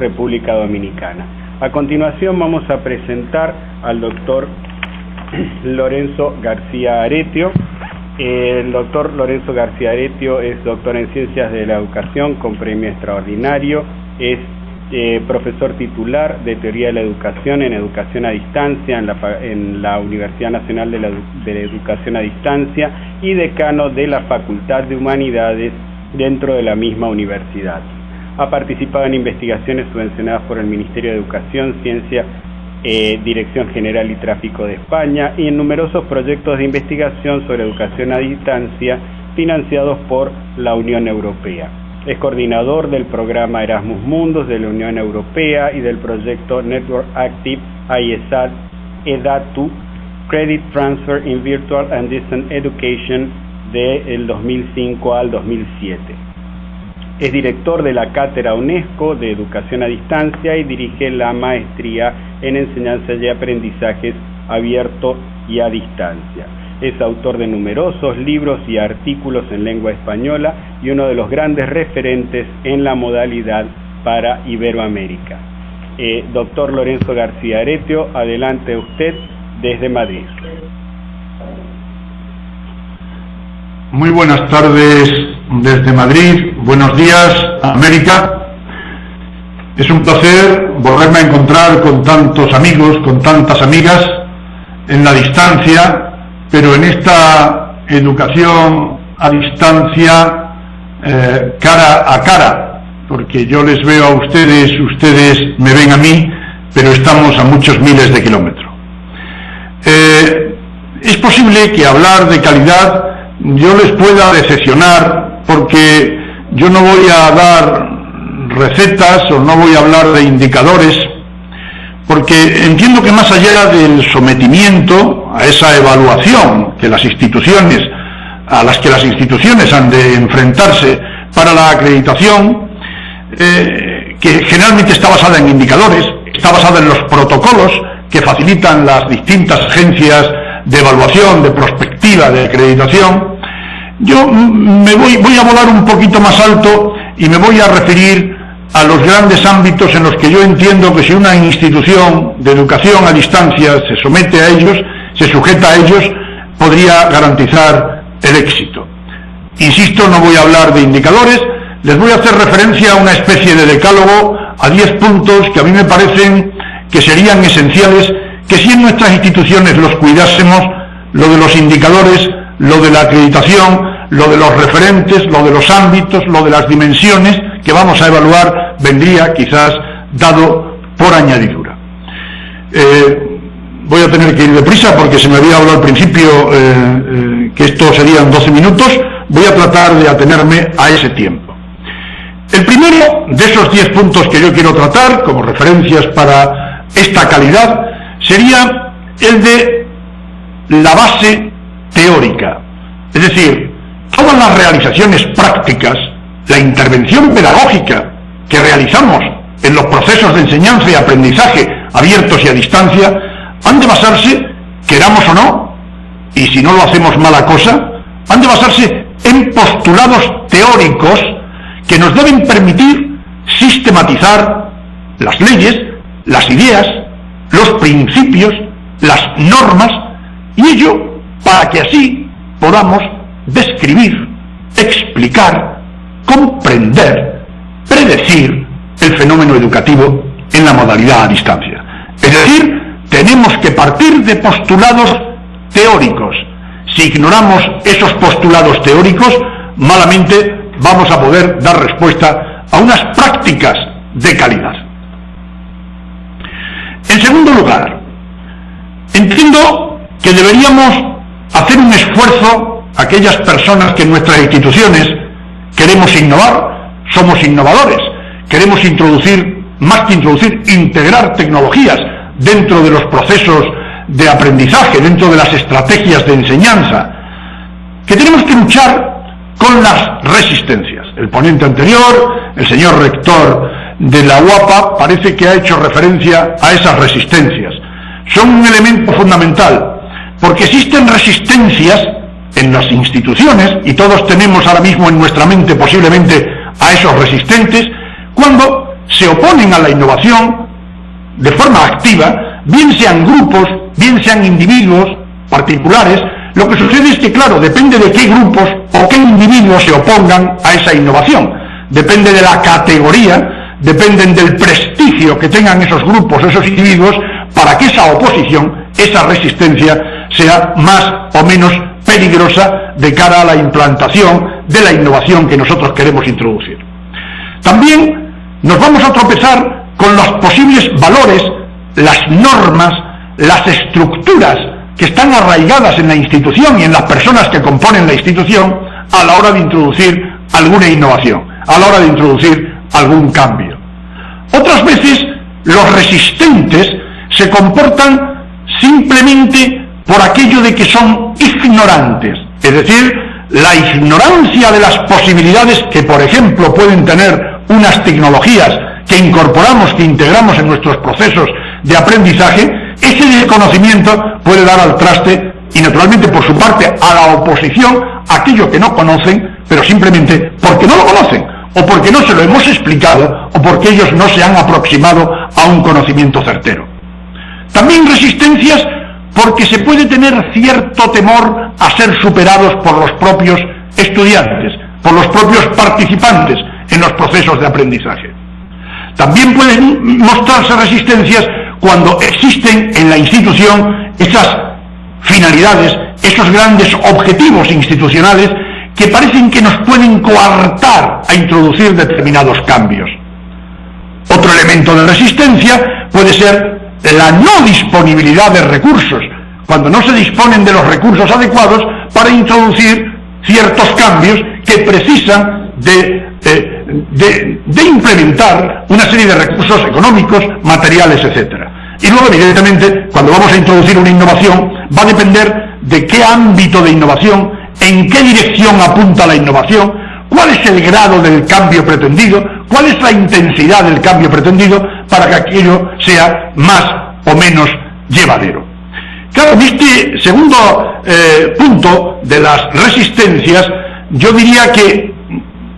República Dominicana. A continuación vamos a presentar al doctor Lorenzo García Aretio. El doctor Lorenzo García Aretio es doctor en Ciencias de la Educación con premio extraordinario, es profesor titular de Teoría de la Educación en Educación a Distancia en la Universidad Nacional de la Educación a Distancia y decano de la Facultad de Humanidades dentro de la misma universidad. Ha participado en investigaciones subvencionadas por el Ministerio de Educación, Ciencia, Dirección General y Tráfico de España y en numerosos proyectos de investigación sobre educación a distancia financiados por la Unión Europea. Es coordinador del programa Erasmus Mundus de la Unión Europea y del proyecto Network Active IESAD EDATU Credit Transfer in Virtual and Distance Education del 2005 al 2007. Es director de la Cátedra UNESCO de Educación a Distancia y dirige la Maestría en Enseñanza y Aprendizajes Abierto y a Distancia. Es autor de numerosos libros y artículos en lengua española y uno de los grandes referentes en la modalidad para Iberoamérica. Doctor Lorenzo García Aretio, adelante usted desde Madrid. Muy buenas tardes desde Madrid, buenos días América. Es un placer volverme a encontrar con tantos amigos, con tantas amigas en la distancia, pero en esta educación a distancia cara a cara, porque yo les veo a ustedes, ustedes me ven a mí, pero estamos a muchos miles de kilómetros. Es posible que hablar de calidad yo les pueda decepcionar, porque yo no voy a dar recetas o no voy a hablar de indicadores, porque entiendo que más allá del sometimiento a esa evaluación que las instituciones, a las que las instituciones han de enfrentarse para la acreditación, que generalmente está basada en indicadores, está basada en los protocolos que facilitan las distintas agencias de evaluación, de prospectiva, de acreditación, yo voy a volar un poquito más alto y me voy a referir a los grandes ámbitos en los que yo entiendo que si una institución de educación a distancia se somete a ellos, se sujeta a ellos, podría garantizar el éxito. Insisto, no voy a hablar de indicadores, les voy a hacer referencia a una especie de decálogo, a 10 puntos que a mí me parecen que serían esenciales, que si en nuestras instituciones los cuidásemos, lo de los indicadores, lo de la acreditación, lo de los referentes, lo de los ámbitos, lo de las dimensiones que vamos a evaluar, vendría quizás dado por añadidura. Voy a tener que ir deprisa porque se me había hablado al principio que esto serían 12 minutos, voy a tratar de atenerme a ese tiempo. El primero de esos 10 puntos que yo quiero tratar como referencias para esta calidad sería el de la base teórica, es decir, todas las realizaciones prácticas, la intervención pedagógica que realizamos en los procesos de enseñanza y aprendizaje abiertos y a distancia, han de basarse, queramos o no, y si no lo hacemos mala cosa, han de basarse en postulados teóricos que nos deben permitir sistematizar las leyes, las ideas, los principios, las normas, y ello para que así podamos describir, explicar, comprender, predecir el fenómeno educativo en la modalidad a distancia. Es decir, tenemos que partir de postulados teóricos. Si ignoramos esos postulados teóricos, malamente vamos a poder dar respuesta a unas prácticas de calidad. En segundo lugar, entiendo que deberíamos hacer un esfuerzo, aquellas personas que en nuestras instituciones queremos innovar, somos innovadores, queremos introducir, más que introducir, integrar tecnologías dentro de los procesos de aprendizaje, dentro de las estrategias de enseñanza, que tenemos que luchar con las resistencias. El ponente anterior, el señor rector de la UAPA, parece que ha hecho referencia a esas resistencias. Son un elemento fundamental, porque existen resistencias en las instituciones, y todos tenemos ahora mismo en nuestra mente posiblemente a esos resistentes, cuando se oponen a la innovación de forma activa, bien sean grupos, bien sean individuos particulares. Lo que sucede es que, claro, depende de qué grupos o qué individuos se opongan a esa innovación, depende de la categoría, dependen del prestigio que tengan esos grupos, esos individuos, para que esa oposición, esa resistencia, sea más o menos peligrosa de cara a la implantación de la innovación que nosotros queremos introducir. También nos vamos a tropezar con los posibles valores, las normas, las estructuras que están arraigadas en la institución y en las personas que componen la institución a la hora de introducir alguna innovación, a la hora de introducir algún cambio. Otras veces los resistentes se comportan simplemente por aquello de que son ignorantes, es decir, la ignorancia de las posibilidades que, por ejemplo, pueden tener unas tecnologías que incorporamos, que integramos en nuestros procesos de aprendizaje. Ese desconocimiento puede dar al traste y, naturalmente, por su parte, a la oposición aquello que no conocen, pero simplemente porque no lo conocen, o porque no se lo hemos explicado, o porque ellos no se han aproximado a un conocimiento certero. También resistencias porque se puede tener cierto temor a ser superados por los propios estudiantes, por los propios participantes en los procesos de aprendizaje. También pueden mostrarse resistencias cuando existen en la institución esas finalidades, esos grandes objetivos institucionales que parecen que nos pueden coartar a introducir determinados cambios. Otro elemento de resistencia puede ser la no disponibilidad de recursos, cuando no se disponen de los recursos adecuados para introducir ciertos cambios que precisan de implementar una serie de recursos económicos, materiales, etc. Y luego, evidentemente, cuando vamos a introducir una innovación, va a depender de qué ámbito de innovación, en qué dirección apunta la innovación, cuál es el grado del cambio pretendido, cuál es la intensidad del cambio pretendido, para que aquello sea más o menos llevadero. Claro, en este segundo punto de las resistencias, yo diría que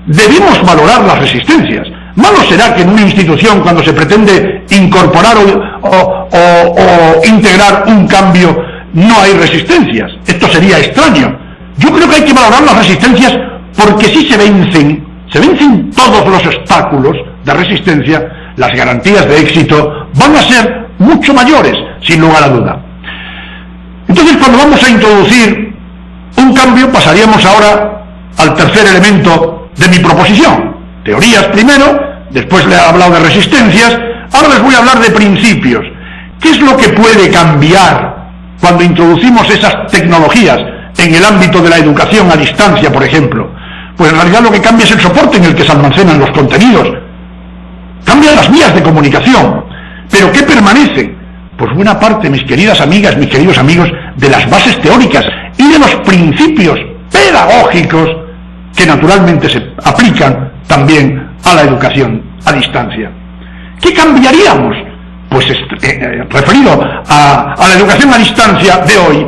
debemos valorar las resistencias. Malo será que en una institución, cuando se pretende incorporar o integrar un cambio, no hay resistencias. Esto sería extraño. Yo creo que hay que valorar las resistencias porque si se vencen todos los obstáculos de resistencia, las garantías de éxito van a ser mucho mayores, sin lugar a duda. Entonces, cuando vamos a introducir un cambio, pasaríamos ahora al tercer elemento de mi proposición. Teorías primero, después le he hablado de resistencias, ahora les voy a hablar de principios. ¿Qué es lo que puede cambiar cuando introducimos esas tecnologías en el ámbito de la educación a distancia, por ejemplo? Pues en realidad lo que cambia es el soporte en el que se almacenan los contenidos. Cambian las vías de comunicación. ¿Pero qué permanece? Pues buena parte, mis queridas amigas, mis queridos amigos, de las bases teóricas y de los principios pedagógicos que naturalmente se aplican también a la educación a distancia. ¿Qué cambiaríamos? Pues referido a la educación a distancia de hoy,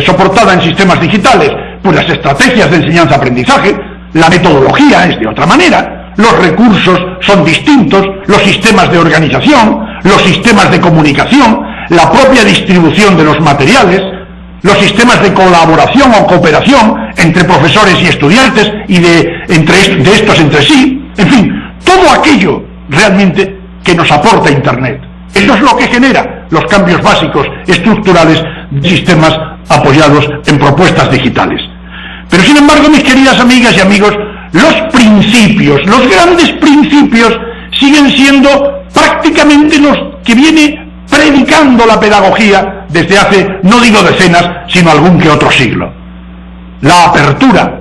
soportada en sistemas digitales, pues las estrategias de enseñanza-aprendizaje, la metodología es de otra manera, los recursos son distintos, los sistemas de organización, los sistemas de comunicación, la propia distribución de los materiales, los sistemas de colaboración o cooperación entre profesores y estudiantes y de estos entre sí, en fin, todo aquello realmente que nos aporta Internet. Eso es lo que genera los cambios básicos estructurales de sistemas apoyados en propuestas digitales. Pero sin embargo, mis queridas amigas y amigos, los principios, los grandes principios, siguen siendo prácticamente los que viene predicando la pedagogía desde hace, no digo decenas, sino algún que otro siglo. La apertura.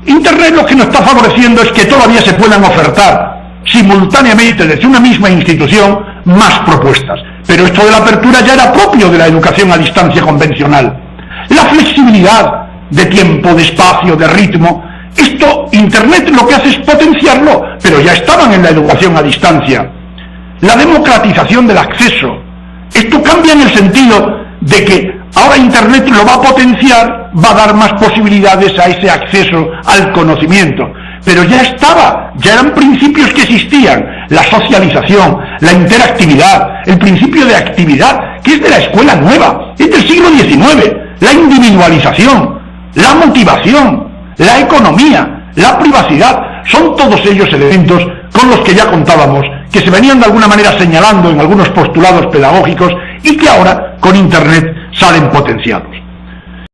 Internet lo que nos está favoreciendo es que todavía se puedan ofertar simultáneamente desde una misma institución más propuestas. Pero esto de la apertura ya era propio de la educación a distancia convencional. La flexibilidad de tiempo, de espacio, de ritmo, esto Internet lo que hace es potenciarlo, pero ya estaban en la educación a distancia. La democratización del acceso. Esto cambia en el sentido de que ahora Internet lo va a potenciar, va a dar más posibilidades a ese acceso al conocimiento. pero ya estaba, ya eran principios que existían, la socialización, la interactividad, el principio de actividad, que es de la escuela nueva, es del siglo XIX, la individualización, la motivación, la economía, la privacidad, son todos ellos elementos con los que ya contábamos, que se venían de alguna manera señalando en algunos postulados pedagógicos y que ahora con Internet salen potenciados.